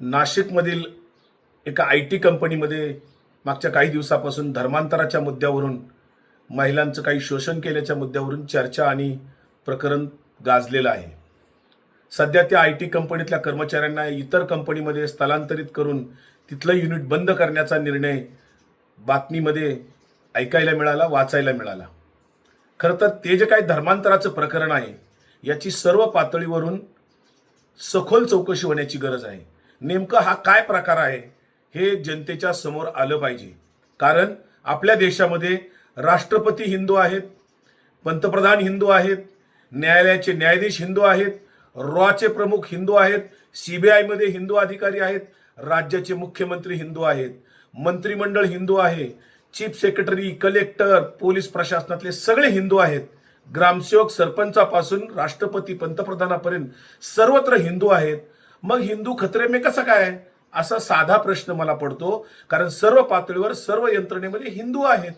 नाशिकमधील एका IT कंपनीमध्ये मागच्या काही दिवसापासून धर्मांतराच्या मुद्द्यावरून महिलांचं काही शोषण केल्याच्या मुद्द्यावरून चर्चा आणि प्रकरण गाजलेलं आहे. सध्या त्या IT कंपनीतल्या कर्मचाऱ्यांना इतर कंपनीमध्ये स्थलांतरित करून तिथलं युनिट बंद करण्याचा निर्णय बातमीमध्ये ऐकायला मिळाला, वाचायला मिळाला. खरं तर ते जे काही धर्मांतराचं प्रकरण आहे याची सर्व पातळीवरून सखोल चौकशी होण्याची गरज आहे. नेमकं हा काय प्रकार आहे हे जनतेच्या समोर आलं पाहिजे. कारण आपल्या देशामध्ये राष्ट्रपती हिंदू आहेत, पंतप्रधान हिंदू आहेत, न्यायालयाचे न्यायाधीश हिंदू आहेत, रॉचे प्रमुख हिंदू आहेत, CBI मध्ये हिंदू अधिकारी आहेत, राज्याचे मुख्यमंत्री हिंदू आहेत, मंत्रिमंडळ हिंदू आहे, चीफ सेक्रेटरी, कलेक्टर, पोलीस प्रशासनातले सगळे हिंदू आहेत, ग्रामसेवक सरपंचापासून राष्ट्रपती पंतप्रधानापर्यंत सर्वत्र हिंदू आहेत. मग हिंदू खतरे में कसं काय असा साधा प्रश्न मला पडतो. कारण सर्व पातळीवर सर्व यंत्रणेमध्ये हिंदू आहेत.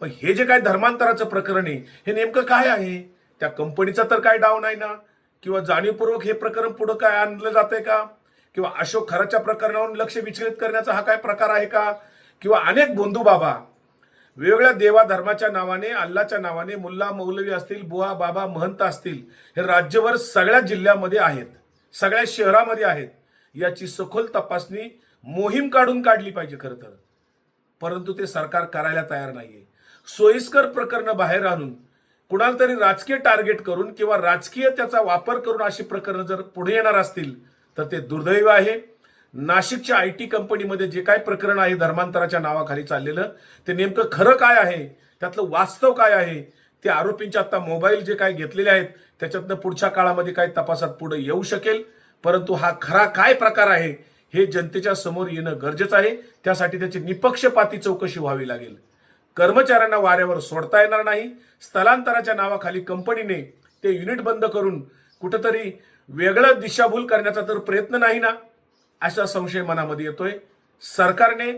मग हे जे काय धर्मांतराचं प्रकरण आहे हे नेमकं काय आहे? त्या कंपनीचा तर काय डाव नाही ना, किंवा जाणीवपूर्वक हे प्रकरण पुढे काय आणलं जातंय का, किंवा अशोक खराच्या प्रकरणावरून लक्ष विचलित करण्याचा हा काय प्रकार आहे का, किंवा अनेक बोंधू बाबा वेगवेगळ्या देवा धर्माच्या नावाने, अल्लाच्या नावाने, मुल्ला मौलवी असतील, बुवा बाबा महंत असतील, हे राज्यभर सगळ्या जिल्ह्यामध्ये आहेत, सगळ्या शहरामध्ये आहेत. याची सखोल तपासणी मोहीम काढली पाहिजे खरं तर. परंतु ते सरकार करायला तयार नाहीये. सोयीस्कर प्रकरणं बाहेर आणून कुणाला तरी राजकीय टार्गेट करून किंवा राजकीय त्याचा वापर करून अशी प्रकरणं जर पुढे येणार असतील तर ते दुर्दैव आहे. नाशिकच्या IT कंपनीमध्ये जे काय प्रकरण आहे धर्मांतराच्या नावाखाली चाललेलं, ते नेमकं खरं काय आहे, त्यातलं वास्तव काय आहे, ते आरोपींचे आता मोबाईल जे काय घेतलेले आहेत त्याच्यातनं पुढच्या काळामध्ये काय तपासात पुढे येऊ शकेल. परंतु हा खरा काय प्रकार आहे हे जनतेच्या समोर येणं गरजेचं आहे. त्यासाठी त्याची निपक्षपाती चौकशी व्हावी लागेल. कर्मचाऱ्यांना वाऱ्यावर सोडता येणार नाही. स्थलांतराच्या नावाखाली कंपनीने ते युनिट बंद करून कुठंतरी वेगळं दिशाभूल करण्याचा तर प्रयत्न नाही ना, असा संशय मनामध्ये येतोय. सरकारने,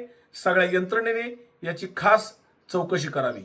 सगळ्या यंत्रणेने याची खास चौकशी करावी.